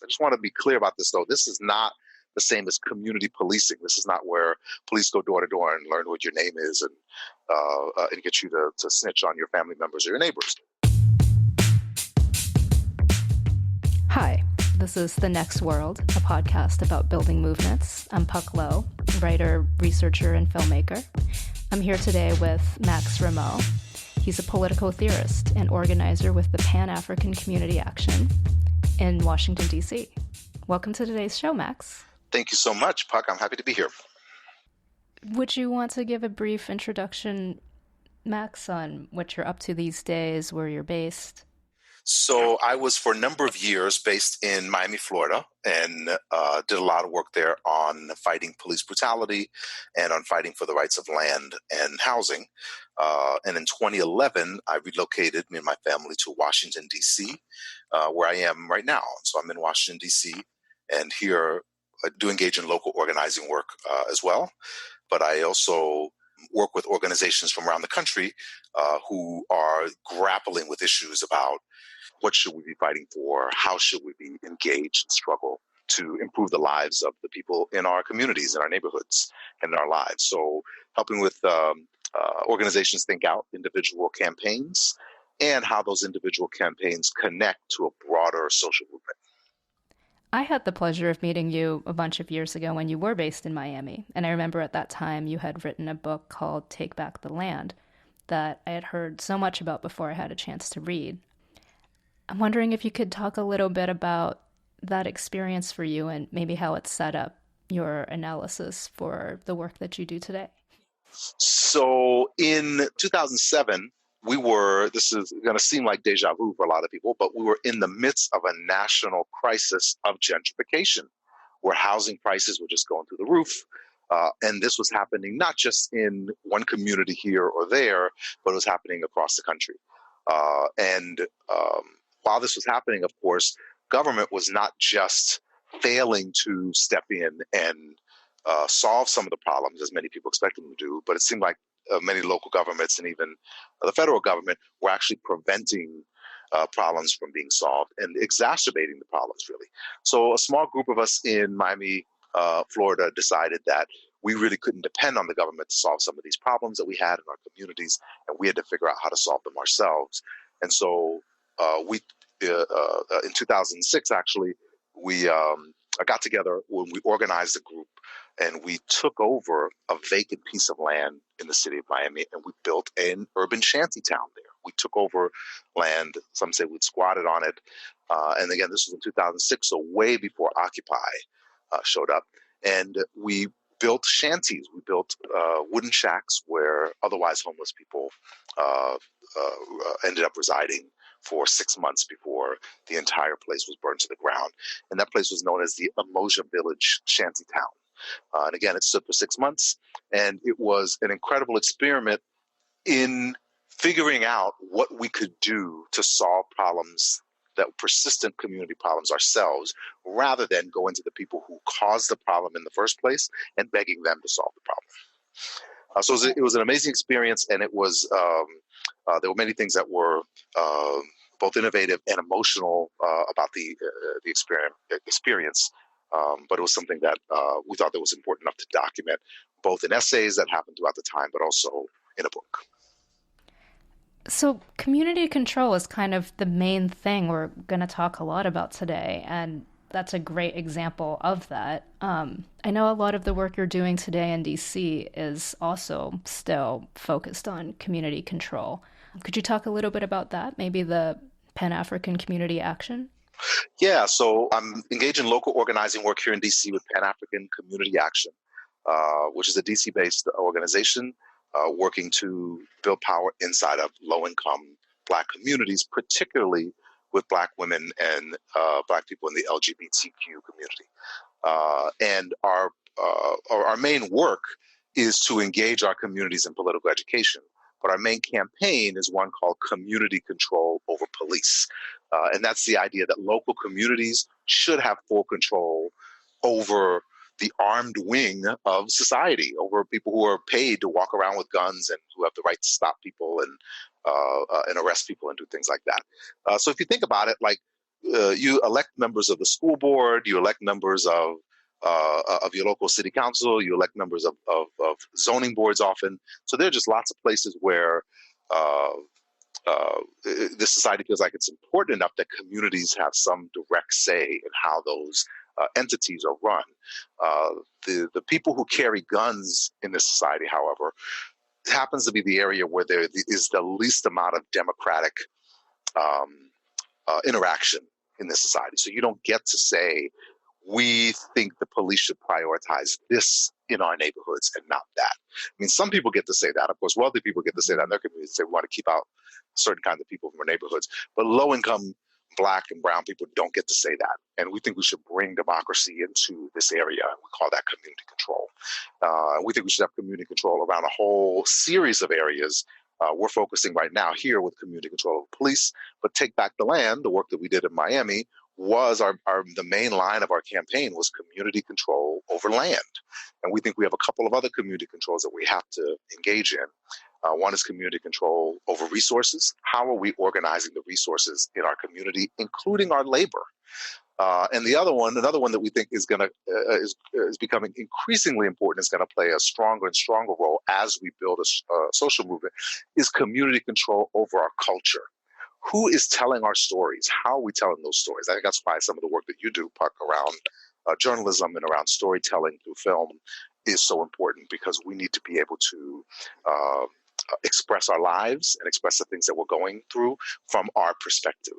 I just want to be clear about this, though. This is not the same as community policing. This is not where police go door to door and learn what your name is and get you to snitch on your family members or your neighbors. Hi, this is The Next World, a podcast about building movements. I'm Puck Lowe, writer, researcher, and filmmaker. I'm here today with Max Rameau. He's a political theorist and organizer with the Pan-African Community Action in Washington, D.C. Welcome to today's show, Max. Thank you so much, Puck. I'm happy to be here. Would you want to give a brief introduction, Max, on what you're up to these days, where you're based? So I was for a number of years based in Miami, Florida, and did a lot of work there on fighting police brutality and on fighting for the rights of land and housing. And in 2011, I relocated me and my family to Washington, D.C., where I am right now. So I'm in Washington, D.C., and here I do engage in local organizing work as well. But I also work with organizations from around the country who are grappling with issues about what should we be fighting for, how should we be engaged and struggle to improve the lives of the people in our communities, in our neighborhoods, and in our lives. So helping with organizations think out individual campaigns and how those individual campaigns connect to a broader social movement. I had the pleasure of meeting you a bunch of years ago when you were based in Miami. And I remember at that time you had written a book called Take Back the Land that I had heard so much about before I had a chance to read. I'm wondering if you could talk a little bit about that experience for you and maybe how it set up your analysis for the work that you do today. So in 2007, this is going to seem like deja vu for a lot of people, but we were in the midst of a national crisis of gentrification, where housing prices were just going through the roof. And this was happening not just in one community here or there, but it was happening across the country. While this was happening, of course, government was not just failing to step in and solve some of the problems, as many people expected them to do, but it seemed like many local governments and even the federal government were actually preventing problems from being solved and exacerbating the problems, really. So a small group of us in Miami, Florida, decided that we really couldn't depend on the government to solve some of these problems that we had in our communities, and we had to figure out how to solve them ourselves. And so in 2006, actually, we got together when we organized a group, and we took over a vacant piece of land in the city of Miami, and we built an urban shanty town there. We took over land. Some say we'd squatted on it. And again, this was in 2006, so way before Occupy showed up. And we built shanties. We built wooden shacks where otherwise homeless people ended up residing for 6 months before the entire place was burned to the ground. And that place was known as the Emoja Village Shanty Town. And again, it stood for 6 months, and it was an incredible experiment in figuring out what we could do to solve problems, that persistent community problems ourselves, rather than going to the people who caused the problem in the first place and begging them to solve the problem. So it was an amazing experience, and it was there were many things that were both innovative and emotional about the experience. But it was something that we thought that was important enough to document, both in essays that happened throughout the time, but also in a book. So community control is kind of the main thing we're going to talk a lot about today, and that's a great example of that. I know a lot of the work you're doing today in D.C. is also still focused on community control. Could you talk a little bit about that, maybe the Pan-African Community Action? Yeah, so I'm engaged in local organizing work here in D.C. with Pan-African Community Action, which is a D.C.-based organization working to build power inside of low-income Black communities, particularly with Black women and Black people in the LGBTQ community. And our main work is to engage our communities in political education. But our main campaign is one called Community Control Over Police. And that's the idea that local communities should have full control over the armed wing of society, over people who are paid to walk around with guns and who have the right to stop people and arrest people and do things like that. So if you think about it, like you elect members of the school board, you elect members of your local city council, you elect members of zoning boards often. So there are just lots of places where uh, this society feels like it's important enough that communities have some direct say in how those entities are run. The people who carry guns in this society, however, happens to be the area where there is the least amount of democratic um, interaction in this society. So you don't get to say, we think the police should prioritize this in our neighborhoods and not that. I mean, some people get to say that. Of course, wealthy people get to say that in their communities. Say we want to keep out certain kinds of people from our neighborhoods. But low-income Black and brown people don't get to say that. And we think we should bring democracy into this area. We call that community control. We think we should have community control around a whole series of areas. We're focusing right now here with community control of police, but Take Back the Land, the work that we did in Miami, was the main line of our campaign was community control over land. And we think we have a couple of other community controls that we have to engage in. One is community control over resources. How are we organizing the resources in our community, including our labor? And another one that we think is becoming increasingly important, is going to play a stronger and stronger role as we build a social movement, is community control over our culture. Who is telling our stories? How are we telling those stories? I think that's why some of the work that you do, Puck, around journalism and around storytelling through film is so important, because we need to be able to express our lives and express the things that we're going through from our perspective.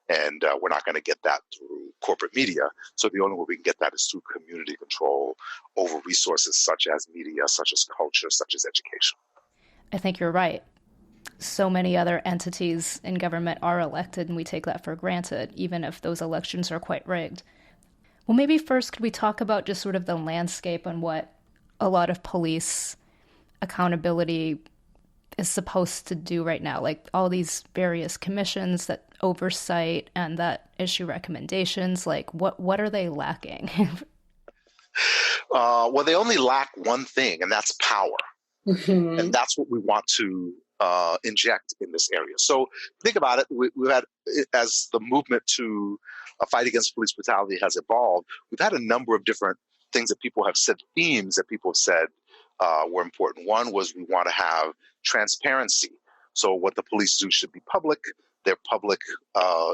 And we're not going to get that through corporate media. So the only way we can get that is through community control over resources such as media, such as culture, such as education. I think you're right. So many other entities in government are elected, and we take that for granted, even if those elections are quite rigged. Well, maybe first could we talk about just sort of the landscape and what a lot of police accountability is supposed to do right now, like all these various commissions that oversight and that issue recommendations, like what are they lacking? Well, they only lack one thing, and that's power. Mm-hmm. And that's what we want to inject in this area. So think about it. We've had, as the movement to fight against police brutality has evolved, we've had a number of different things that people have said, themes that people have said were important. One was we want to have transparency. So what the police do should be public. They're public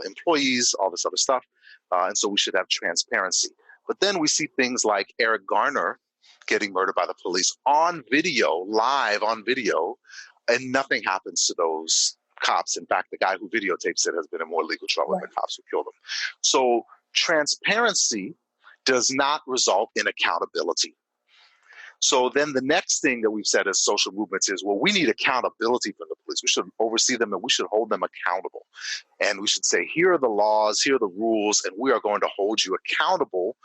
employees, all this other stuff. And so we should have transparency. But then we see things like Eric Garner getting murdered by the police on video, live on video, and nothing happens to those cops. In fact, the guy who videotapes it has been in more legal trouble than the cops who killed him. So transparency does not result in accountability. So then the next thing that we've said as social movements is, well, we need accountability from the police. We should oversee them and we should hold them accountable. And we should say, here are the laws, here are the rules, and we are going to hold you accountable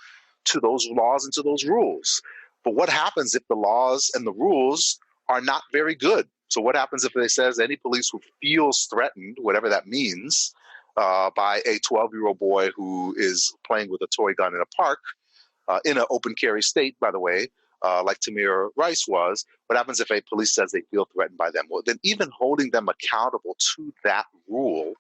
to those laws and to those rules. But what happens if the laws and the rules are not very good? So what happens if it says any police who feels threatened, whatever that means, by a 12-year-old boy who is playing with a toy gun in a park, in an open carry state, by the way, like Tamir Rice was, what happens if a police says they feel threatened by them? Well, then even holding them accountable to that rule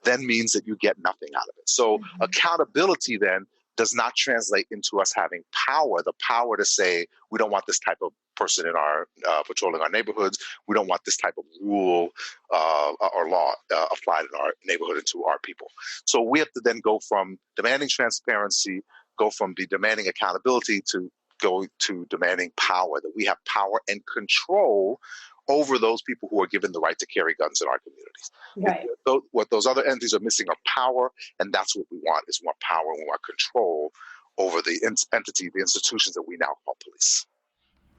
then means that you get nothing out of it. So accountability then does not translate into us having power, the power to say, we don't want this type of person in our patrolling our neighborhoods. We don't want this type of rule or law applied in our neighborhood and to our people. So we have to then go from demanding transparency, go from demanding accountability to go to demanding power, that we have power and control over those people who are given the right to carry guns in our communities. Right. What those other entities are missing are power, and that's what we want, is we want power and we want control over the entity, the institutions that we now call police.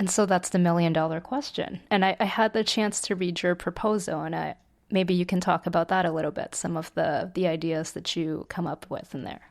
And so that's the million-dollar question. And I had the chance to read your proposal, and maybe you can talk about that a little bit, some of the ideas that you come up with in there.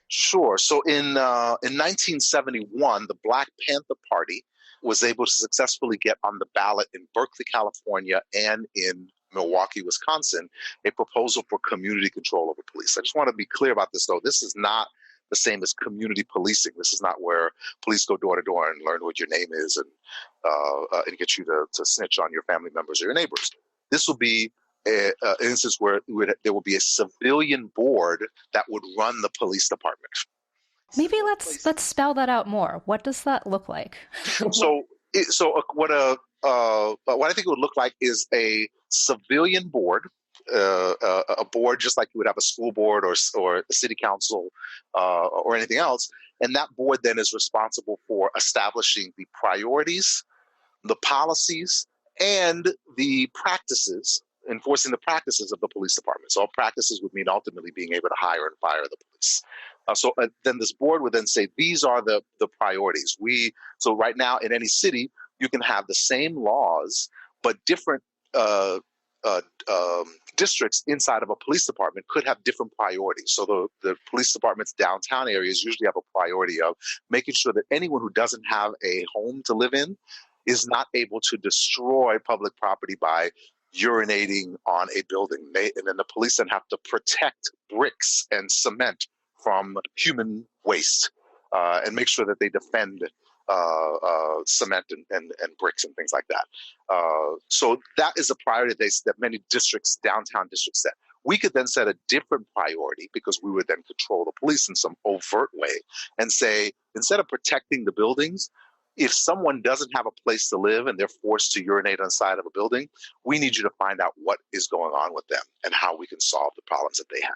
Sure. So in 1971, the Black Panther Party was able to successfully get on the ballot in Berkeley, California, and in Milwaukee, Wisconsin, a proposal for community control over police. I just want to be clear about this, though. This is not the same as community policing. This is not where police go door to door and learn what your name is and get you to snitch on your family members or your neighbors. This will be an instance where there would be a civilian board that would run the police department. Maybe let's spell that out more. What does that look like? What I think it would look like is a civilian board, a board just like you would have a school board or a city council or anything else, and that board then is responsible for establishing the priorities, the policies, and the practices, enforcing the practices of the police department. So practices would mean ultimately being able to hire and fire the police. Then this board would then say, these are the priorities. So right now in any city, you can have the same laws, but different districts inside of a police department could have different priorities. So the police department's downtown areas usually have a priority of making sure that anyone who doesn't have a home to live in is not able to destroy public property by urinating on a building. And then the police then have to protect bricks and cement from human waste and make sure that they defend cement and bricks and things like that. So that is a priority that many downtown districts set. We could then set a different priority because we would then control the police in some overt way and say, instead of protecting the buildings, if someone doesn't have a place to live and they're forced to urinate on the side of a building, we need you to find out what is going on with them and how we can solve the problems that they have.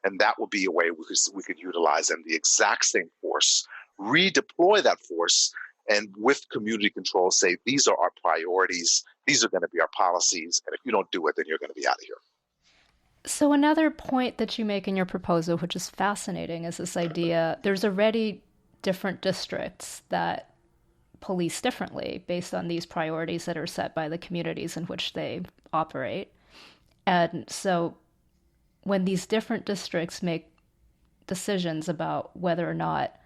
And that would be a way we could utilize them the exact same force, redeploy that force, and with community control say, these are our priorities, these are going to be our policies, and if you don't do it, then you're going to be out of here. So another point that you make in your proposal, which is fascinating, is this idea there's already different districts that police differently based on these priorities that are set by the communities in which they operate. And so when these different districts make decisions about whether or not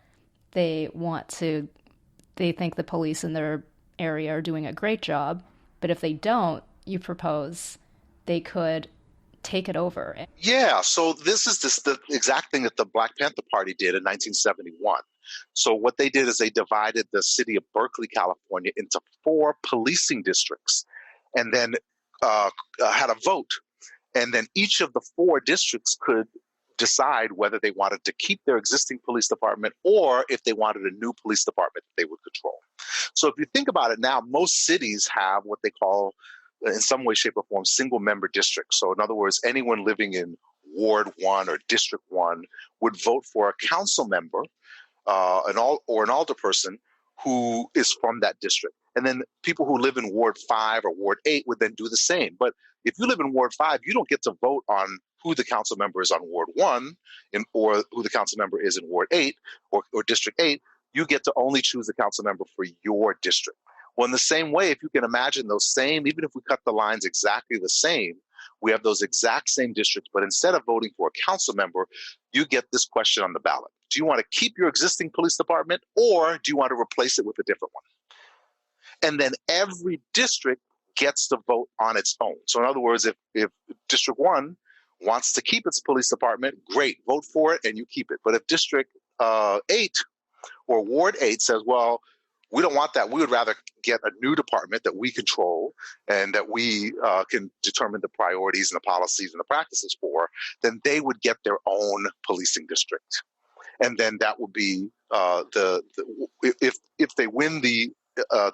they think the police in their area are doing a great job, but if they don't, you propose they could take it over. Yeah, so this is the exact thing that the Black Panther Party did in 1971. So what they did is they divided the city of Berkeley, California into 4 policing districts and then had a vote. And then each of the 4 districts could decide whether they wanted to keep their existing police department or if they wanted a new police department that they would control. So if you think about it now, most cities have what they call, in some way, shape, or form, single-member districts. So in other words, anyone living in Ward 1 or District 1 would vote for a council member an alderperson who is from that district. And then people who live in Ward 5 or Ward 8 would then do the same. But if you live in Ward 5, you don't get to vote on who the council member is on Ward 1 or who the council member is in Ward 8 or District 8. You get to only choose the council member for your district. Well, in the same way, if you can imagine even if we cut the lines exactly the same, we have those exact same districts, but instead of voting for a council member, you get this question on the ballot. Do you want to keep your existing police department or do you want to replace it with a different one? And then every district gets to vote on its own. So in other words, if District 1 wants to keep its police department, great, vote for it and you keep it. But if District 8 or Ward 8 says, well, we don't want that. We would rather get a new department that we control and that we can determine the priorities and the policies and the practices for, then they would get their own policing district. And then that would be if they win the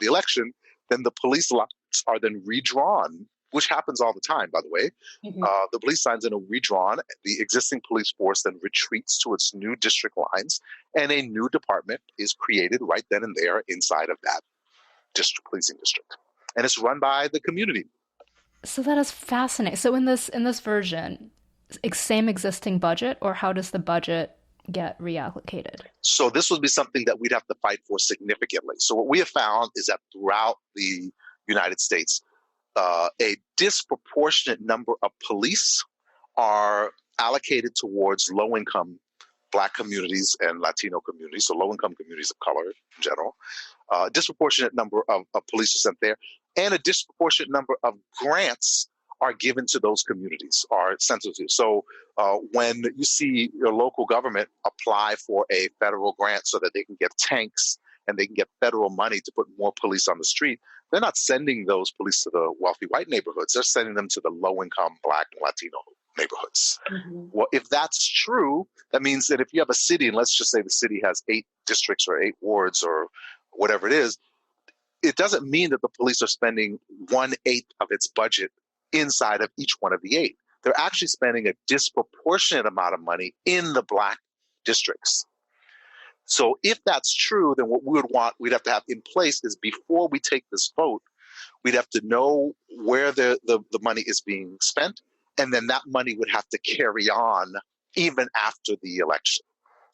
election, then the police lines are then redrawn, which happens all the time, by the way. Mm-hmm. The police lines then are redrawn. The existing police force then retreats to its new district lines, and a new department is created right then and there inside of that policing district, and it's run by the community. So that is fascinating. So in this version, same existing budget, or how does the budget get reallocated? So this would be something that we'd have to fight for significantly. So what we have found is that throughout the United States, a disproportionate number of police are allocated towards low-income Black communities and Latino communities, so low-income communities of color in general. Disproportionate number of police are sent there, and a disproportionate number of grants are given to those communities, are sent to. So when you see your local government apply for a federal grant so that they can get tanks and they can get federal money to put more police on the street, they're not sending those police to the wealthy white neighborhoods. They're sending them to the low-income Black and Latino neighborhoods. Mm-hmm. Well, if that's true, that means that if you have a city, and let's just say the city has 8 districts or 8 wards or whatever it doesn't mean that the police are spending 1/8 of its budget inside of each one of the 8. They're actually spending a disproportionate amount of money in the Black districts. So if that's true, then what we'd have to have in place is before we take this vote, we'd have to know where the money is being spent, and then that money would have to carry on even after the election.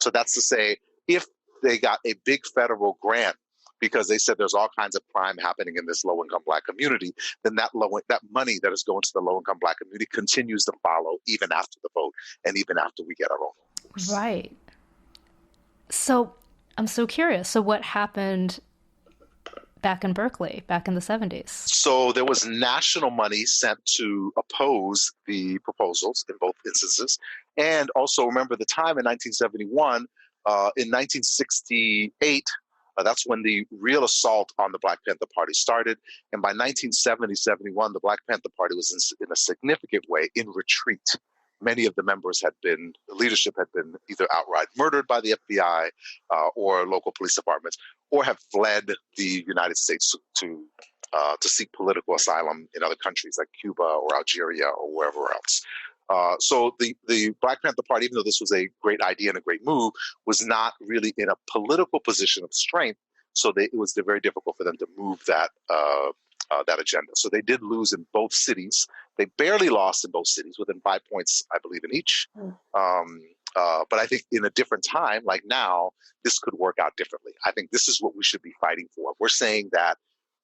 So that's to say, if they got a big federal grant because they said there's all kinds of crime happening in this low-income Black community, then that money that is going to the low-income Black community continues to follow even after the vote and even after we get our own votes. Right. So I'm so curious. So what happened back in Berkeley, back in the 70s? So there was national money sent to oppose the proposals in both instances. And also remember the time in 1971, in 1968, that's when the real assault on the Black Panther Party started. And by 1970-71, the Black Panther Party was in a significant way in retreat. Many of the leadership had been either outright murdered by the FBI or local police departments, or have fled the United States to seek political asylum in other countries like Cuba or Algeria or wherever else. So the Black Panther Party, even though this was a great idea and a great move, was not really in a political position of strength. So it was very difficult for them to move that agenda. So they did lose in both cities. They barely lost in both cities, within 5 points, I believe, in each. But I think in a different time, like now, this could work out differently. I think this is what we should be fighting for. We're saying that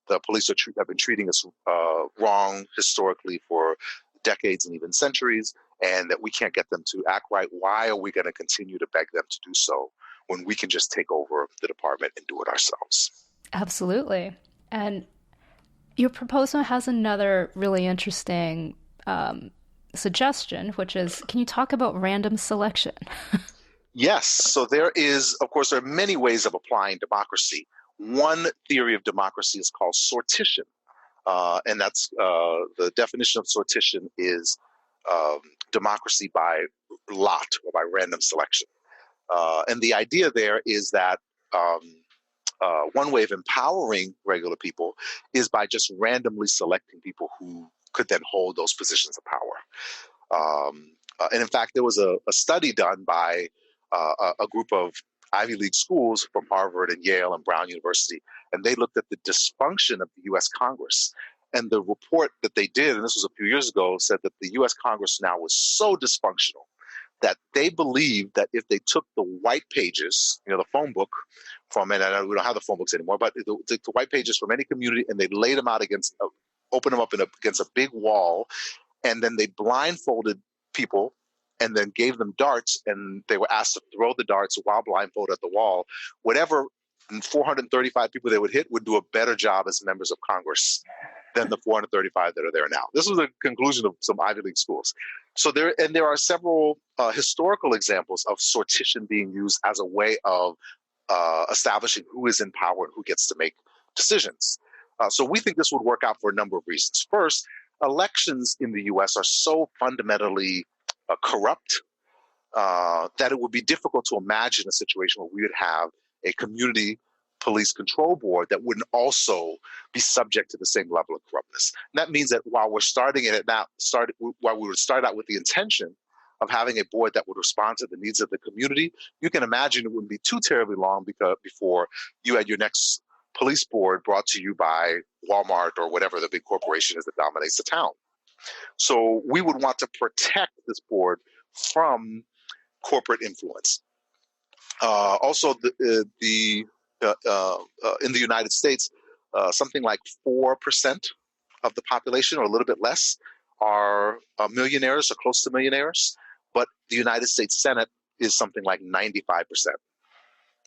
the police have been treating us wrong historically for decades and even centuries, and that we can't get them to act right. Why are we going to continue to beg them to do so when we can just take over the department and do it ourselves? Absolutely. And your proposal has another really interesting suggestion, which is, can you talk about random selection? Yes. So there are many ways of applying democracy. One theory of democracy is called sortition. And that's the definition of sortition is democracy by lot or by random selection. And the idea there is that one way of empowering regular people is by just randomly selecting people who could then hold those positions of power. And in fact, there was a study done by a group of Ivy League schools from Harvard and Yale and Brown University, and they looked at the dysfunction of the U.S. Congress. And the report that they did, and this was a few years ago, said that the U.S. Congress now was so dysfunctional that they believed that if they took the white pages, the phone book from, and I know we don't have the phone books anymore, but the white pages from any community, and they laid them out opened them up against a big wall, and then they blindfolded people and then gave them darts, and they were asked to throw the darts while blindfolded at the wall. Whatever 435 people they would hit would do a better job as members of Congress than the 435 that are there now. This was a conclusion of some Ivy League schools. So there are several historical examples of sortition being used as a way of establishing who is in power and who gets to make decisions. So we think this would work out for a number of reasons. First, elections in the U.S. are so fundamentally corrupt that it would be difficult to imagine a situation where we would have a community police control board that wouldn't also be subject to the same level of corruptness. And that means that while we would start out with the intention of having a board that would respond to the needs of the community, you can imagine it wouldn't be too terribly long before you had your next police board brought to you by Walmart or whatever the big corporation is that dominates the town. So we would want to protect this board from corporate influence. Also, in the United States, something like 4% of the population, or a little bit less, are millionaires or close to millionaires. But the United States Senate is something like 95%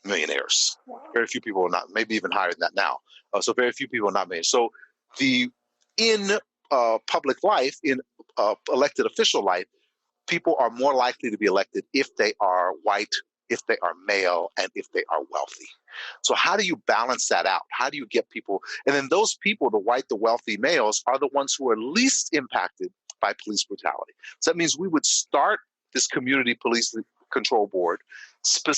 millionaires. Wow. Very few people are not, maybe even higher than that now. So very few people are not millionaires. So in public life, in elected official life, people are more likely to be elected if they are white, if they are male, and if they are wealthy. So how do you balance that out? How do you get people? And then those people, the white, the wealthy males, are the ones who are least impacted by police brutality. So that means we would start this community police control board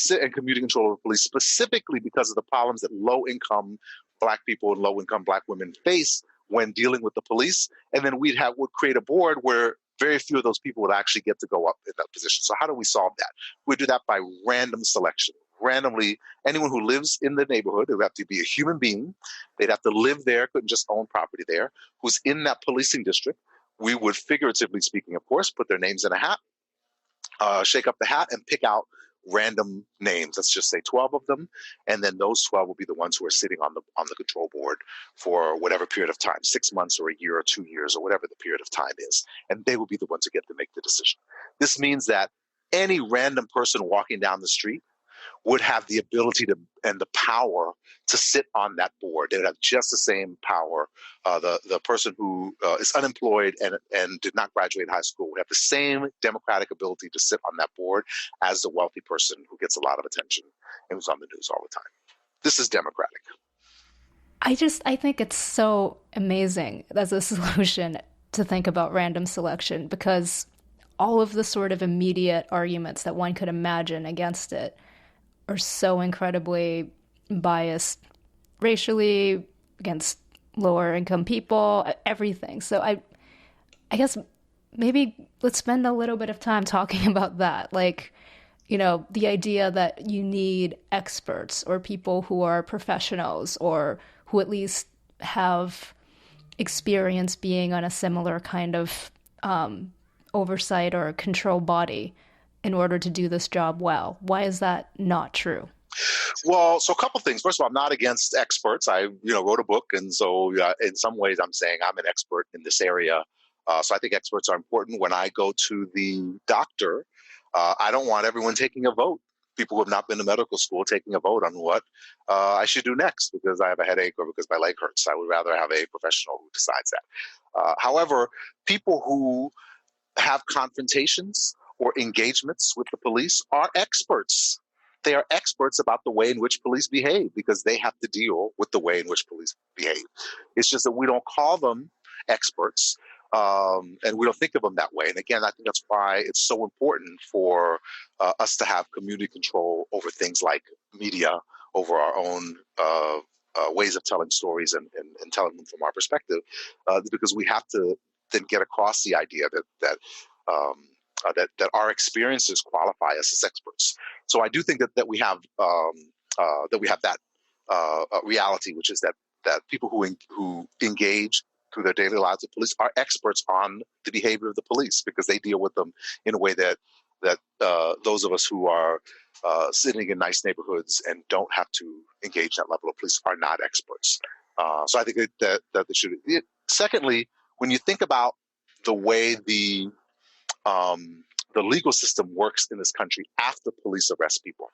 and community control of police specifically because of the problems that low-income Black people and low-income Black women face when dealing with the police. And then would create a board where very few of those people would actually get to go up in that position. So how do we solve that? We do that by random selection. Randomly, anyone who lives in the neighborhood, who have to be a human being, they'd have to live there, couldn't just own property there, who's in that policing district. We would, figuratively speaking, of course, put their names in a hat, shake up the hat, and pick out random names. Let's just say 12 of them, and then those 12 will be the ones who are sitting on the control board for whatever period of time, 6 months or a year or 2 years or whatever the period of time is, and they will be the ones who get to make the decision. This means that any random person walking down the street would have the ability to and the power to sit on that board. They would have just the same power. The person who is unemployed and did not graduate high school would have the same democratic ability to sit on that board as the wealthy person who gets a lot of attention and who's on the news all the time. This is democratic. I think it's so amazing as a solution to think about random selection, because all of the sort of immediate arguments that one could imagine against it are so incredibly biased racially, against lower income people, everything. So I guess maybe let's spend a little bit of time talking about that. Like, you know, the idea that you need experts or people who are professionals or who at least have experience being on a similar kind of oversight or control body in order to do this job well. Why is that not true? Well, so a couple things. First of all, I'm not against experts. I wrote a book, and so in some ways I'm saying I'm an expert in this area. So I think experts are important. When I go to the doctor, I don't want everyone taking a vote. People who have not been to medical school taking a vote on what I should do next because I have a headache or because my leg hurts. I would rather have a professional who decides that. However, people who have confrontations or engagements with the police are experts. They are experts about the way in which police behave because they have to deal with the way in which police behave. It's just that we don't call them experts and we don't think of them that way. And again, I think that's why it's so important for us to have community control over things like media, over our own ways of telling stories and telling them from our perspective, because we have to then get across the idea that our experiences qualify us as experts. So I do think that we have that reality, which is that people who engage through their daily lives with police are experts on the behavior of the police because they deal with them in a way that those of us who are sitting in nice neighborhoods and don't have to engage that level of police are not experts. So I think that they should. Secondly, when you think about the way the legal system works in this country after police arrest people,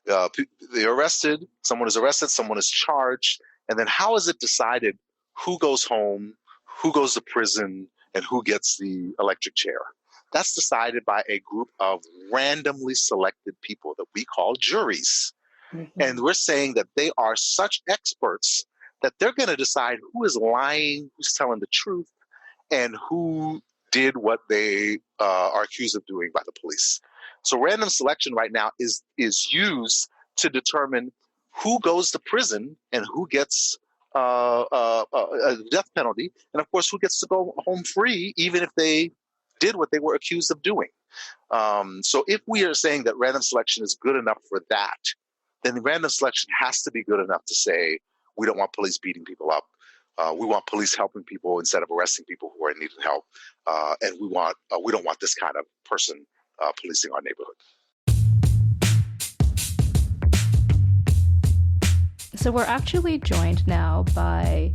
they're arrested, someone is arrested, someone is charged, and then how is it decided who goes home, who goes to prison, and who gets the electric chair? That's decided by a group of randomly selected people that we call juries. Mm-hmm. And we're saying that they are such experts that they're going to decide who is lying, who's telling the truth, and who did what they are accused of doing by the police. So random selection right now is used to determine who goes to prison and who gets a death penalty, and of course, who gets to go home free, even if they did what they were accused of doing. So if we are saying that random selection is good enough for that, then random selection has to be good enough to say we don't want police beating people up. We want police helping people instead of arresting people who are in need of help, and we don't want this kind of person policing our neighborhood. So we're actually joined now by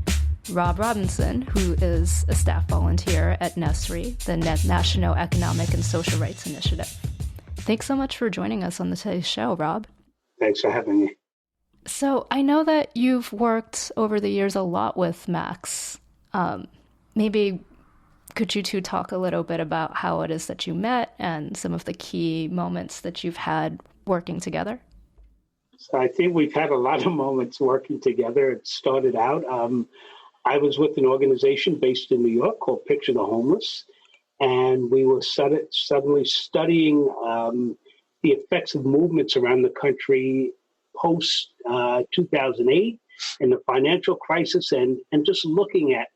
Rob Robinson, who is a staff volunteer at NESRI, the National Economic and Social Rights Initiative. Thanks so much for joining us on today's show, Rob. Thanks for having me. So I know that you've worked over the years a lot with Max. Maybe could you two talk a little bit about how it is that you met and some of the key moments that you've had working together? So I think we've had a lot of moments working together. It started out, I was with an organization based in New York called Picture the Homeless, and we were suddenly studying the effects of movements around the country post 2008 and the financial crisis, and just looking at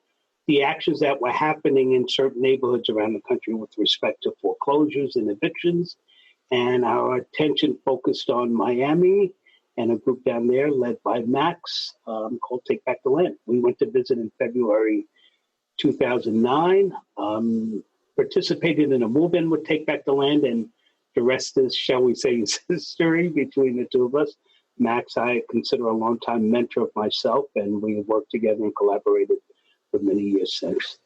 the actions that were happening in certain neighborhoods around the country with respect to foreclosures and evictions. And our attention focused on Miami and a group down there led by Max called Take Back the Land. We went to visit in February 2009, participated in a move-in with Take Back the Land, and the rest is, shall we say, is history between the two of us. Max, I consider a longtime mentor of myself, and we have worked together and collaborated for many years since.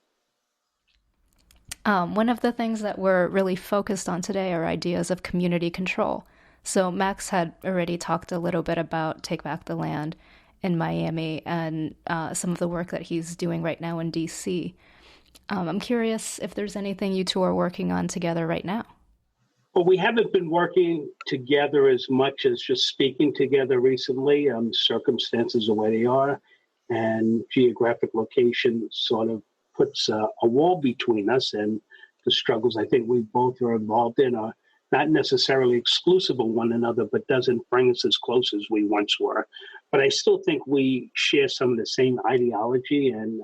One of the things that we're really focused on today are ideas of community control. So Max had already talked a little bit about Take Back the Land in Miami and some of the work that he's doing right now in DC. I'm curious if there's anything you two are working on together right now. Well, we haven't been working together as much as just speaking together recently. Circumstances are where they are, and geographic location sort of puts a wall between us, and the struggles I think we both are involved in are not necessarily exclusive of one another, but doesn't bring us as close as we once were. But I still think we share some of the same ideology, and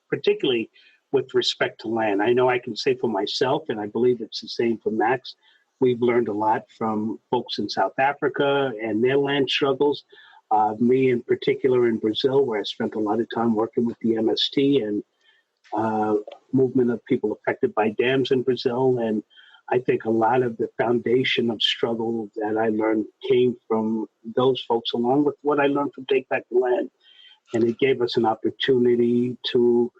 particularly with respect to land. I know I can say for myself, and I believe it's the same for Max, we've learned a lot from folks in South Africa and their land struggles. Me in particular in Brazil, where I spent a lot of time working with the MST and movement of people affected by dams in Brazil. And I think a lot of the foundation of struggle that I learned came from those folks, along with what I learned from Take Back the Land. And it gave us an opportunity to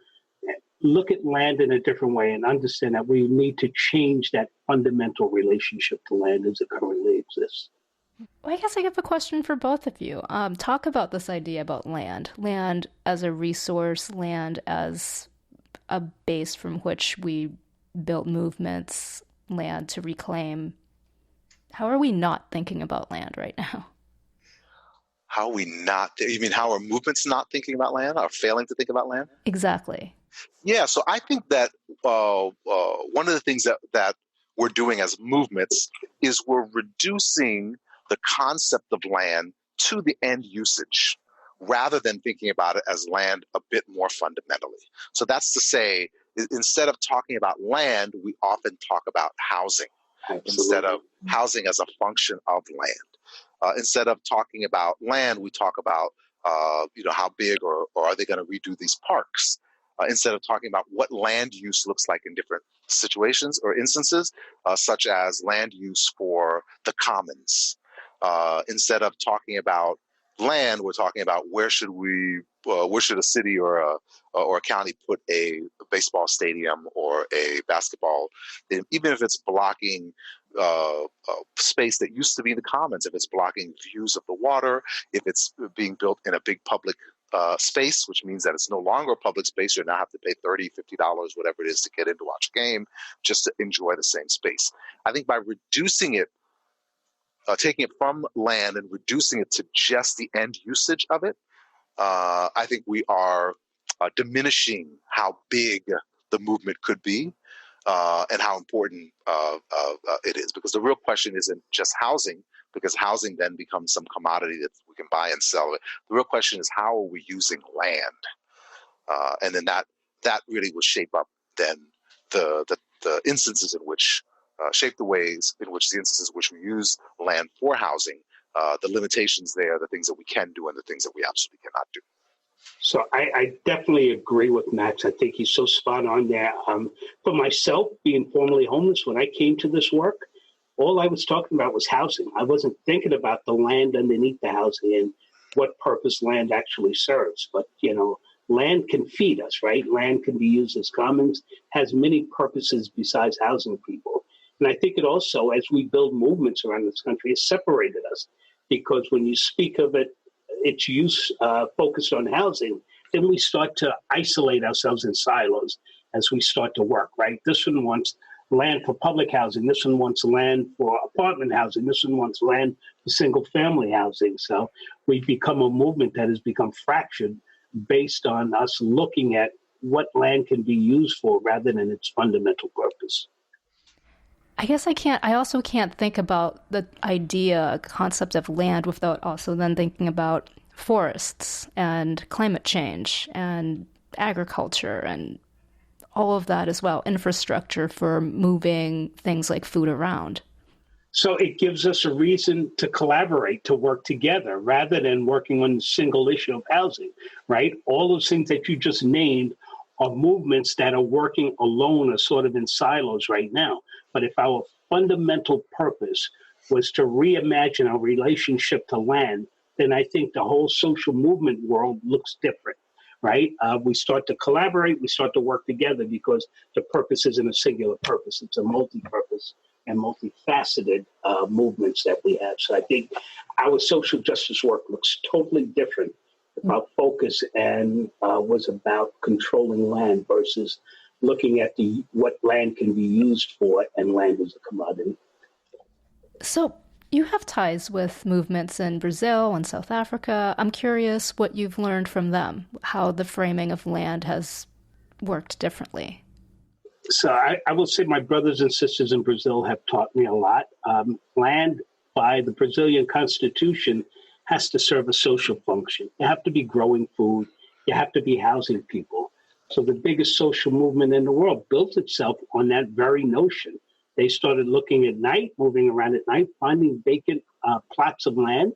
look at land in a different way and understand that we need to change that fundamental relationship to land as it currently exists. Well, I guess I have a question for both of you. Talk about this idea about land as a resource, land as a base from which we built movements, land to reclaim. How are we not thinking about land right now? How are we not? You mean how are movements not thinking about land or failing to think about land? Exactly. Yeah, so I think that one of the things that we're doing as movements is we're reducing the concept of land to the end usage rather than thinking about it as land a bit more fundamentally. So that's to say, instead of talking about land, we often talk about housing. Absolutely. Instead of housing as a function of land. Instead of talking about land, we talk about how big or are they going to redo these parks? Instead of talking about what land use looks like in different situations or instances, such as land use for the commons. Instead of talking about land, we're talking about where should a city or a county put a baseball stadium or a basketball, even if it's blocking space that used to be in the commons, if it's blocking views of the water, if it's being built in a big public space, which means that it's no longer a public space. You now have to pay $30, $50, whatever it is to get in to watch a game, just to enjoy the same space. I think by reducing it, taking it from land and reducing it to just the end usage of it, I think we are diminishing how big the movement could be and how important it is. Because the real question isn't just housing, because housing then becomes some commodity that we can buy and sell. The real question is, how are we using land? And then that really will shape up then the instances in which shape the ways in which the instances in which we use land for housing, the limitations there, the things that we can do and the things that we absolutely cannot do. So I definitely agree with Max. I think he's so spot on there. For myself, being formerly homeless, when I came to this work, all I was talking about was housing. I wasn't thinking about the land underneath the housing and what purpose land actually serves. But, land can feed us, right? Land can be used as commons, has many purposes besides housing people. And I think it also, as we build movements around this country, has separated us. Because when you speak of it, its use focused on housing, then we start to isolate ourselves in silos as we start to work, right? This one wants land for public housing. This one wants land for apartment housing. This one wants land for single family housing. So we've become a movement that has become fractured based on us looking at what land can be used for rather than its fundamental purpose. I guess I also can't think about the concept of land without also then thinking about forests and climate change and agriculture and all of that as well, infrastructure for moving things like food around. So it gives us a reason to collaborate, to work together, rather than working on a single issue of housing, right? All those things that you just named are movements that are working alone or sort of in silos right now. But if our fundamental purpose was to reimagine our relationship to land, then I think the whole social movement world looks different, right? We start to collaborate, we start to work together because the purpose isn't a singular purpose. It's a multi-purpose and multifaceted movements that we have. So I think our social justice work looks totally different about focus and was about controlling land versus looking at what land can be used for, and land as a commodity. So you have ties with movements in Brazil and South Africa. I'm curious what you've learned from them, how the framing of land has worked differently. So I will say my brothers and sisters in Brazil have taught me a lot. Land by the Brazilian Constitution has to serve a social function. You have to be growing food. You have to be housing people. So the biggest social movement in the world built itself on that very notion. They started looking at night, moving around at night, finding vacant plots of land,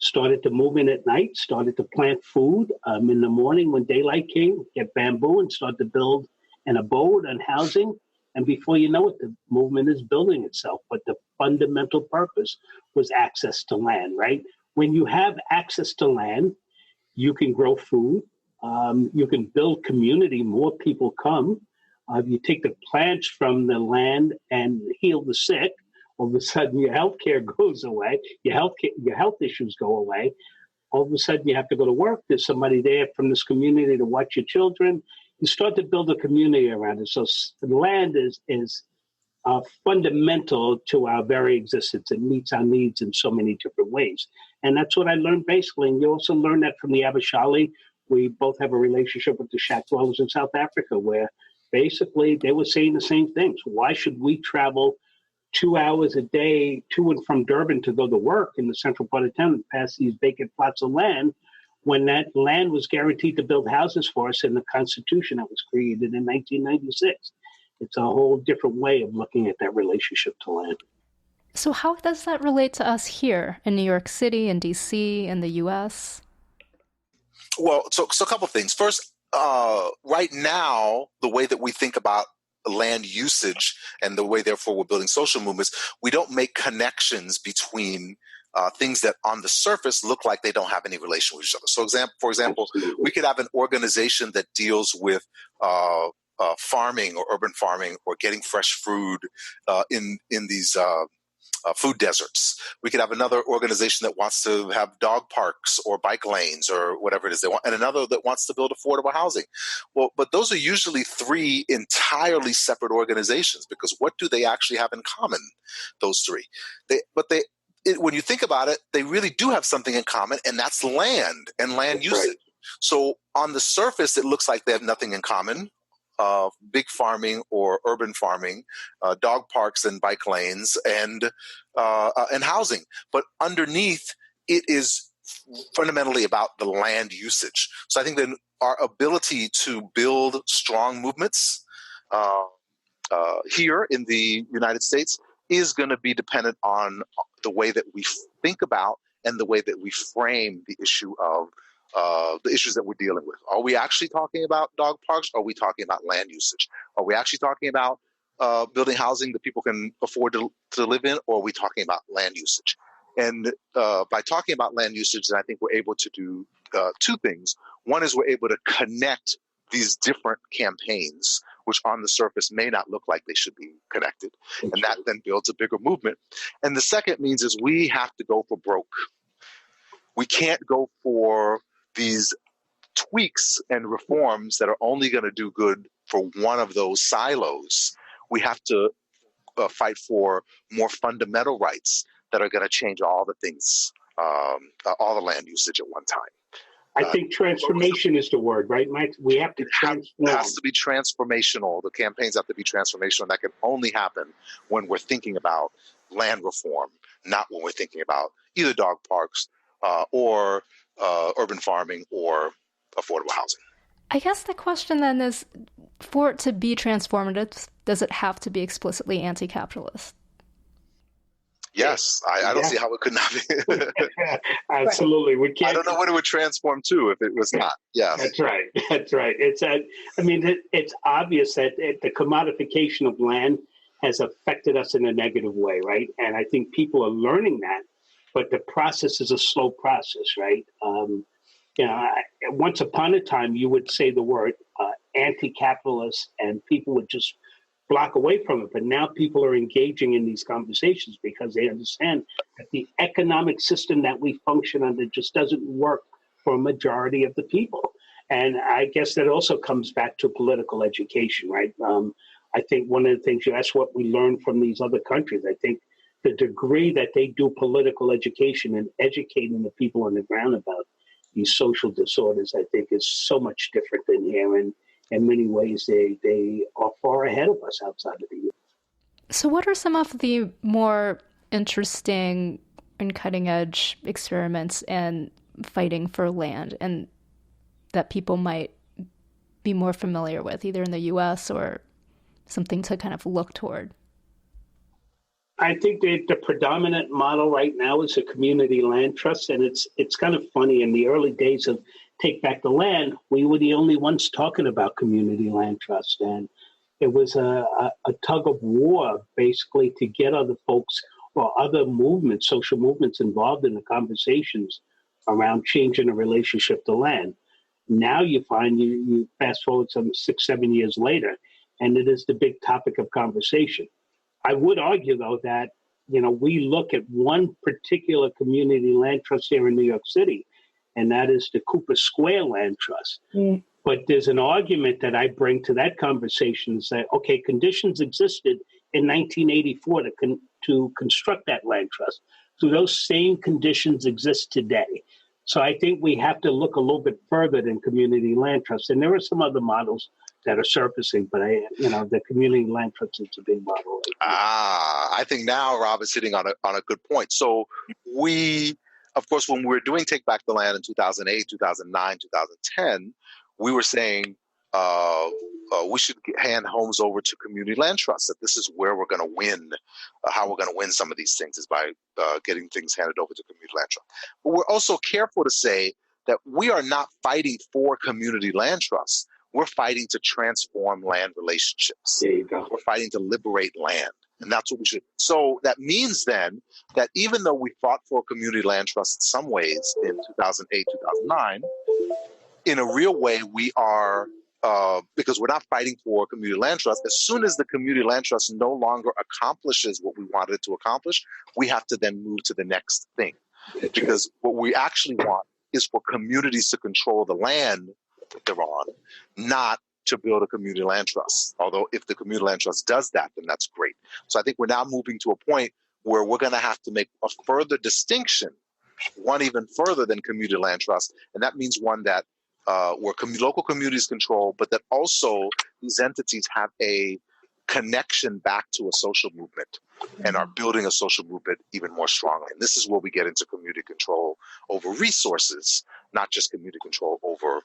started to move in at night, started to plant food in the morning when daylight came, get bamboo and start to build an abode and housing. And before you know it, the movement is building itself. But the fundamental purpose was access to land, right? When you have access to land, you can grow food, you can build community, more people come. You take the plants from the land and heal the sick, all of a sudden your health care goes away, your health issues go away. All of a sudden you have to go to work. There's somebody there from this community to watch your children. You start to build a community around it. So land is fundamental to our very existence. It meets our needs in so many different ways. And that's what I learned basically. And you also learn that from the Abishali. We both have a relationship with the shack dwellers in South Africa, where basically they were saying the same things. Why should we travel 2 hours a day to and from Durban to go to work in the central part of town, past these vacant plots of land, when that land was guaranteed to build houses for us in the Constitution that was created in 1996? It's a whole different way of looking at that relationship to land. So how does that relate to us here in New York City and DC and the U.S.? Well, so a couple things. First, right now, the way that we think about land usage and the way, therefore, we're building social movements, we don't make connections between things that on the surface look like they don't have any relation with each other. So, for example, we could have an organization that deals with farming or urban farming or getting fresh food in these food deserts. We could have another organization that wants to have dog parks or bike lanes or whatever it is they want, and another that wants to build affordable housing. Well, but those are usually three entirely separate organizations, because what do they actually have in common, those three? When you think about it, they really do have something in common, and that's land and land usage. Right. So on the surface, it looks like they have nothing in common. Big farming or urban farming, dog parks and bike lanes, and housing. But underneath, it is fundamentally about the land usage. So I think that our ability to build strong movements here in the United States is going to be dependent on the way that we think about and the way that we frame the issue of the issues that we're dealing with. Are we actually talking about dog parks? Are we talking about land usage? Are we actually talking about building housing that people can afford to live in? Or are we talking about land usage? And by talking about land usage, then I think we're able to do two things. One is we're able to connect these different campaigns, which on the surface may not look like they should be connected. And that then builds a bigger movement. And the second means is we have to go for broke. We can't go for these tweaks and reforms that are only going to do good for one of those silos. We have to fight for more fundamental rights that are going to change all the things, all the land usage at one time. I think transformation is the word, right, Mike? We have to transform. It has to be transformational. The campaigns have to be transformational. And that can only happen when we're thinking about land reform, not when we're thinking about either dog parks or urban farming or affordable housing. I guess the question then is, for it to be transformative, does it have to be explicitly anti-capitalist? Yes, I don't see how it could not be. Absolutely, we can't. I don't know what it would transform to if it was not. Yes, that's right. That's right. It's obvious that the commodification of land has affected us in a negative way, right? And I think people are learning that, but the process is a slow process, right? Once upon a time, you would say the word anti-capitalist, and people would just block away from it. But now people are engaging in these conversations because they understand that the economic system that we function under just doesn't work for a majority of the people. And I guess that also comes back to political education, right? I think one of the things you asked what we learned from these other countries, I think the degree that they do political education and educating the people on the ground about these social disorders, I think is so much different than here. And in many ways, they are far ahead of us outside of the U.S. So what are some of the more interesting and cutting-edge experiments in fighting for land and that people might be more familiar with, either in the U.S. or something to kind of look toward? I think that the predominant model right now is a community land trust, and it's kind of funny. In the early days of Take Back the Land, we were the only ones talking about community land trust, and it was a tug of war basically to get other folks or other movements, social movements, involved in the conversations around changing the relationship to land. Now you find you fast forward some 6-7 years later, and it is the big topic of conversation. I would argue, though, that, we look at one particular community land trust here in New York City, and that is the Cooper Square Land Trust. Mm. But there's an argument that I bring to that conversation and say, okay, conditions existed in 1984 to construct that land trust. So those same conditions exist today. So I think we have to look a little bit further than community land trusts. And there are some other models that are surfacing, but the community land trust is a big model. I think now Rob is hitting on a good point. So we, of course, when we were doing Take Back the Land in 2008, 2009, 2010, we were saying we should hand homes over to community land trusts, that this is where we're going to win, how we're going to win some of these things is by getting things handed over to community land trusts. But we're also careful to say that we are not fighting for community land trusts. We're fighting to transform land relationships. There you go. We're fighting to liberate land. And that's what we should. So that means then that even though we fought for community land trusts in some ways in 2008, 2009, in a real way, we are, because we're not fighting for community land trust, as soon as the community land trust no longer accomplishes what we wanted it to accomplish, we have to then move to the next thing. Because what we actually want is for communities to control the land they're on, not to build a community land trust. Although if the community land trust does that, then that's great. So I think we're now moving to a point where we're going to have to make a further distinction, one even further than community land trust. And that means one that where local communities control, but that also these entities have a connection back to a social movement and are building a social movement even more strongly. And this is where we get into community control over resources, not just community control over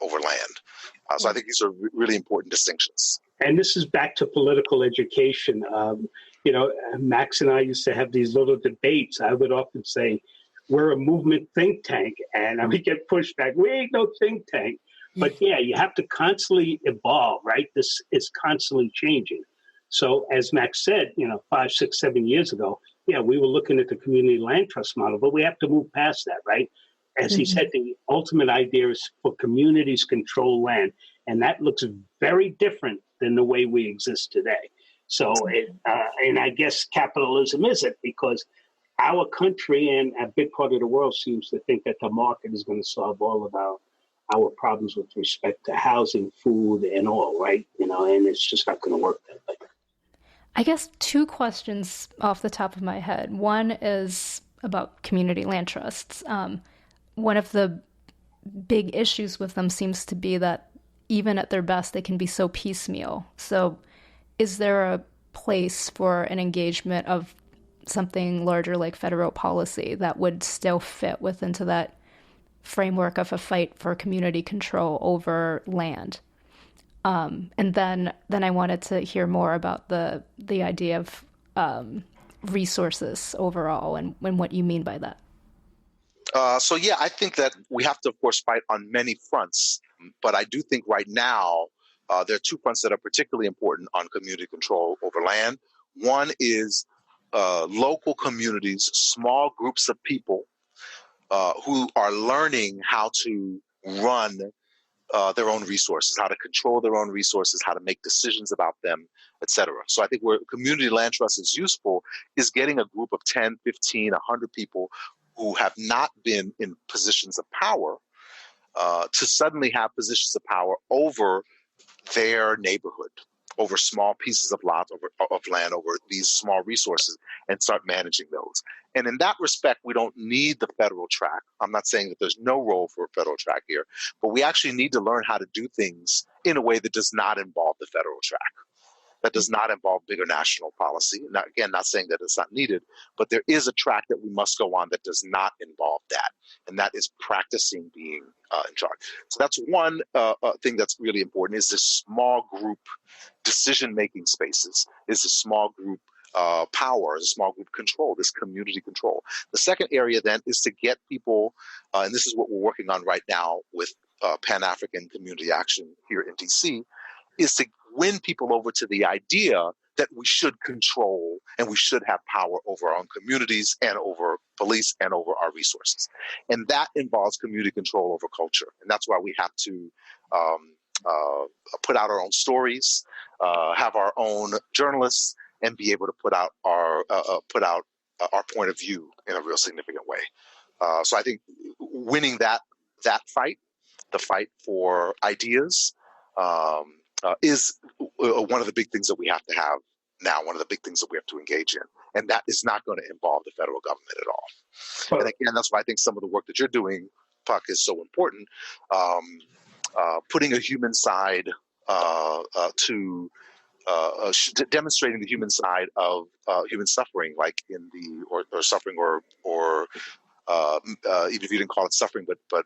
land. So I think these are really important distinctions. And this is back to political education. Max and I used to have these little debates. I would often say, we're a movement think tank, and we get pushed back. We ain't no think tank. But yeah, you have to constantly evolve, right? This is constantly changing. So as Max said, 5, 6, 7 years ago, yeah, we were looking at the community land trust model, but we have to move past that, right? As he said, the ultimate idea is for communities control land. And that looks very different than the way we exist today. So, and I guess capitalism isn't, because our country and a big part of the world seems to think that the market is going to solve all of our problems with respect to housing, food, and all, right? And it's just not going to work that way. I guess two questions off the top of my head. One is about community land trusts. One of the big issues with them seems to be that even at their best, they can be so piecemeal. So, is there a place for an engagement of something larger like federal policy that would still fit into that framework of a fight for community control over land? And then I wanted to hear more about the idea of resources overall and what you mean by that. So yeah, I think that we have to, of course, fight on many fronts. But I do think right now there are two fronts that are particularly important on community control over land. One is local communities, small groups of people who are learning how to run their own resources, how to control their own resources, how to make decisions about them, et cetera. So I think where community land trust is useful is getting a group of 10, 15, 100 people who have not been in positions of power to suddenly have positions of power over their neighborhood, over small pieces of land, over these small resources, and start managing those. And in that respect, we don't need the federal track. I'm not saying that there's no role for a federal track here, but we actually need to learn how to do things in a way that does not involve the federal track, that does not involve bigger national policy. Now, again, not saying that it's not needed, but there is a track that we must go on that does not involve that, and that is practicing being in charge. So that's one thing that's really important, is this small group decision-making spaces, is this small group power, is a small group control, this community control. The second area then is to get people, and this is what we're working on right now with Pan-African Community Action here in DC, is to win people over to the idea that we should control and we should have power over our own communities and over police and over our resources. And that involves community control over culture. And that's why we have to put out our own stories, have our own journalists, and be able to put out our point of view in a real significant way. So I think winning that fight, the fight for ideas, is one of the big things that we have to have now, one of the big things that we have to engage in. And that is not going to involve the federal government at all. But and again, that's why I think some of the work that you're doing, Puck, is so important. Putting a human side to demonstrating the human side of human suffering, like in the or suffering or even if you didn't call it suffering, but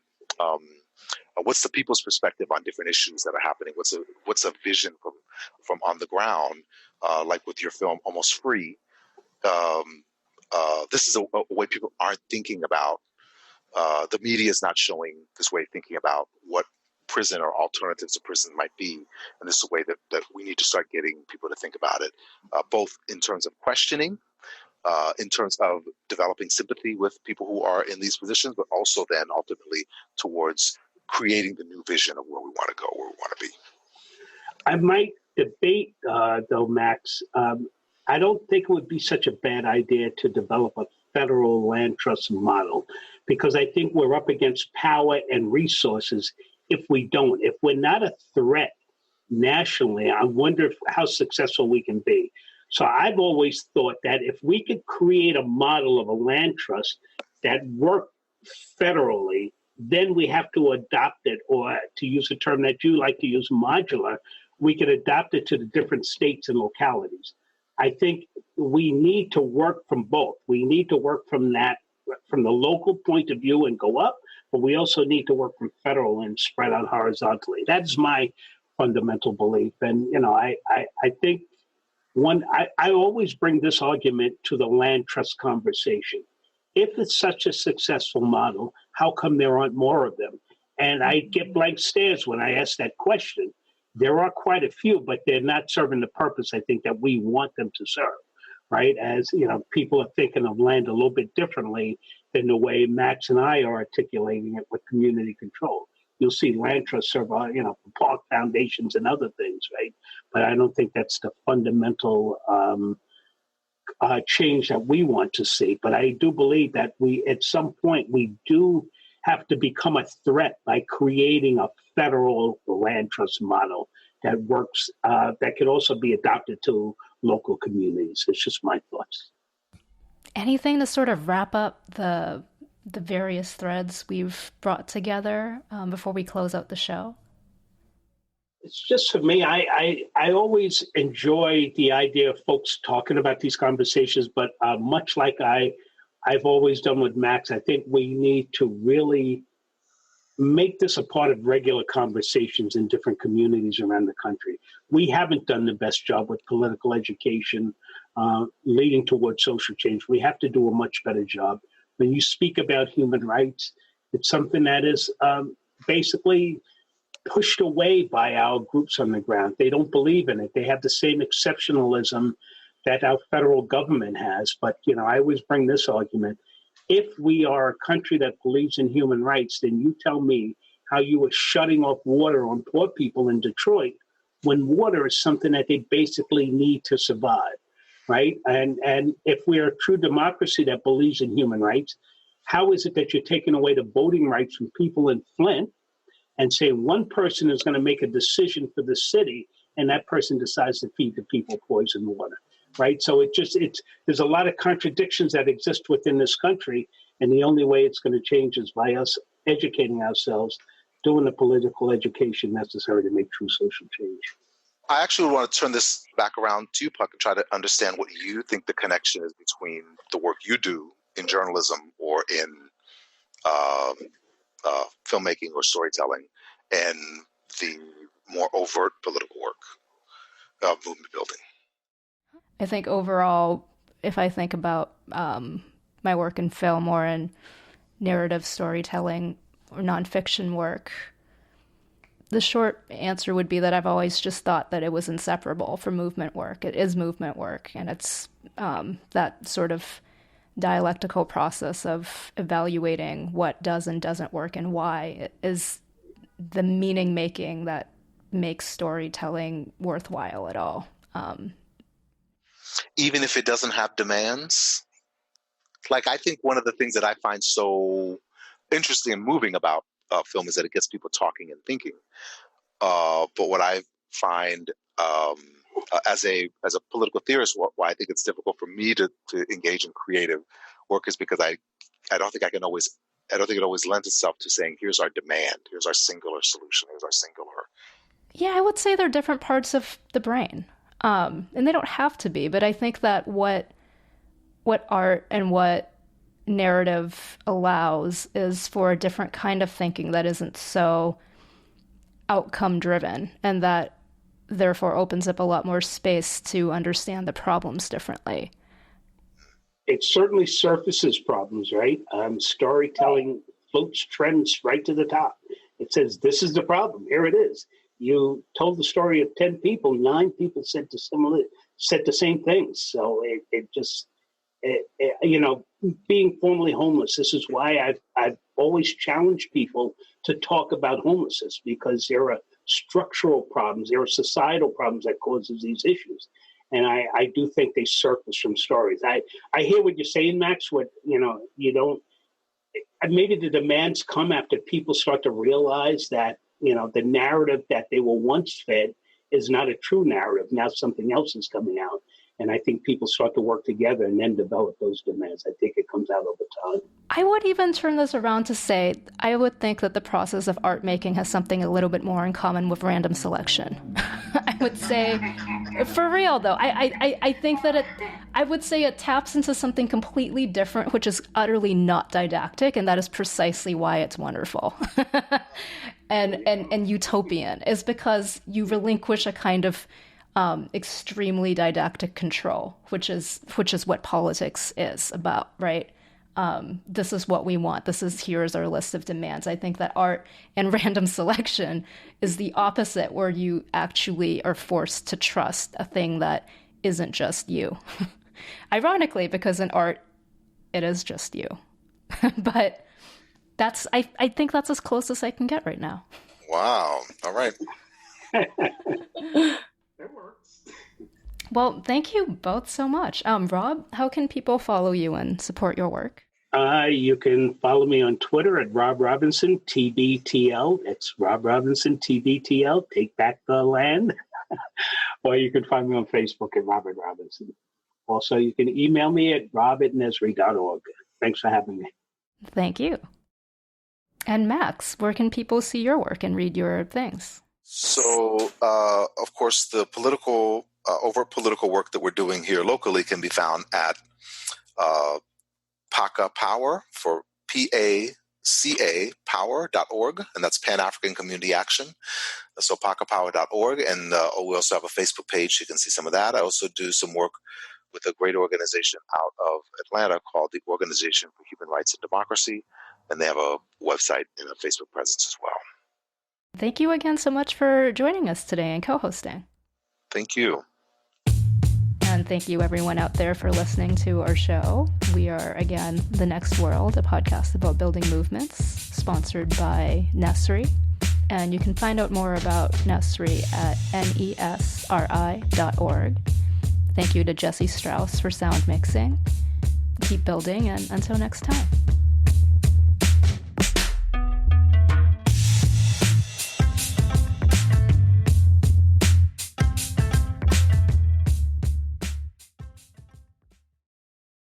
what's the people's perspective on different issues that are happening? What's a vision from on the ground, like with your film Almost Free? This is a way people aren't thinking about. The media is not showing this way of thinking about what prison or alternatives to prison might be. And this is a way that we need to start getting people to think about it, both in terms of questioning, in terms of developing sympathy with people who are in these positions, but also then ultimately towards creating the new vision of where we want to go, where we want to be. I might debate, though, Max. I don't think it would be such a bad idea to develop a federal land trust model, because I think we're up against power and resources if we don't. If we're not a threat nationally, I wonder how successful we can be. So I've always thought that if we could create a model of a land trust that worked federally, then we have to adopt it, or to use a term that you like to use, modular, we could adapt it to the different states and localities. I think we need to work from both. We need to work from the local point of view and go up, but we also need to work from federal and spread out horizontally. That's my fundamental belief. And, I think I always bring this argument to the land trust conversation. If it's such a successful model, how come there aren't more of them? And I get blank stares when I ask that question. There are quite a few, but they're not serving the purpose, I think, that we want them to serve, right? As, people are thinking of land a little bit differently than the way Max and I are articulating it with community control. You'll see land trusts serve, park foundations and other things, right? But I don't think that's the fundamental change that we want to see. But I do believe that at some point, we do have to become a threat by creating a federal land trust model that works, that could also be adopted to local communities. It's just my thoughts. Anything to sort of wrap up the various threads we've brought together before we close out the show? It's just for me, I always enjoy the idea of folks talking about these conversations, but much like I've always done with Max, I think we need to really make this a part of regular conversations in different communities around the country. We haven't done the best job with political education leading towards social change. We have to do a much better job. When you speak about human rights, it's something that is basically pushed away by our groups on the ground. They don't believe in it. They have the same exceptionalism that our federal government has. But, I always bring this argument. If we are a country that believes in human rights, then you tell me how you are shutting off water on poor people in Detroit when water is something that they basically need to survive, right? And if we are a true democracy that believes in human rights, how is it that you're taking away the voting rights from people in Flint and saying one person is going to make a decision for the city and that person decides to feed the people poisoned water? Right. So there's a lot of contradictions that exist within this country. And the only way it's going to change is by us educating ourselves, doing the political education necessary to make true social change. I actually want to turn this back around to you, Puck, and try to understand what you think the connection is between the work you do in journalism or in filmmaking or storytelling and the more overt political work of movement building. I think overall, if I think about my work in film or in narrative storytelling or nonfiction work, the short answer would be that I've always just thought that it was inseparable from movement work. It is movement work, and it's that sort of dialectical process of evaluating what does and doesn't work and why it is the meaning making that makes storytelling worthwhile at all. Even if it doesn't have demands? Like, I think one of the things that I find so interesting and moving about film is that it gets people talking and thinking. But what I find as a political theorist, why I think it's difficult for me to engage in creative work is because I don't think it always lends itself to saying, here's our demand, here's our singular solution, here's our singular. Yeah, I would say they're different parts of the brain. And they don't have to be, but I think that what art and what narrative allows is for a different kind of thinking that isn't so outcome driven, and that therefore opens up a lot more space to understand the problems differently. It certainly surfaces problems, right? Storytelling floats trends right to the top. It says, this is the problem. Here it is. You told the story of 10 people, 9 people said the same things. So being formerly homeless, this is why I've always challenged people to talk about homelessness, because there are structural problems, there are societal problems that causes these issues. And I do think they surface from stories. I hear what you're saying, Max, maybe the demands come after people start to realize that, the narrative that they were once fed is not a true narrative. Now something else is coming out. And I think people start to work together and then develop those demands. I think it comes out over time. I would even turn this around to say, I would think that the process of art making has something a little bit more in common with random selection. I would say, for real though, I think that I would say it taps into something completely different, which is utterly not didactic, and that is precisely why it's wonderful. and utopian, is because you relinquish a kind of extremely didactic control, which is what politics is about, right? This is what we want. Here's our list of demands. I think that art and random selection is the opposite, where you actually are forced to trust a thing that isn't just you. Ironically, because in art, it is just you. But I think that's as close as I can get right now. Wow. All right. That works. Well, thank you both so much. Rob, how can people follow you and support your work? You can follow me on Twitter at Rob Robinson, TBTL. It's Rob Robinson, TBTL, Take Back the Land. Or you can find me on Facebook at Robert Robinson. Also, you can email me at rob@nesri.org. Thanks for having me. Thank you. And Max, where can people see your work and read your things? So, of course, the overt political work that we're doing here locally can be found at PACA Power, for PACA Power.org, and that's Pan-African Community Action. So pacapower.org, and we also have a Facebook page. You can see some of that. I also do some work with a great organization out of Atlanta called the Organization for Human Rights and Democracy, and they have a website and a Facebook presence as well. Thank you again so much for joining us today and co-hosting. Thank you. And thank you everyone out there for listening to our show. We are, again, The Next World, a podcast about building movements, sponsored by Nesri. And you can find out more about Nesri at nesri.org. Thank you to Jesse Strauss for sound mixing. Keep building, and until next time.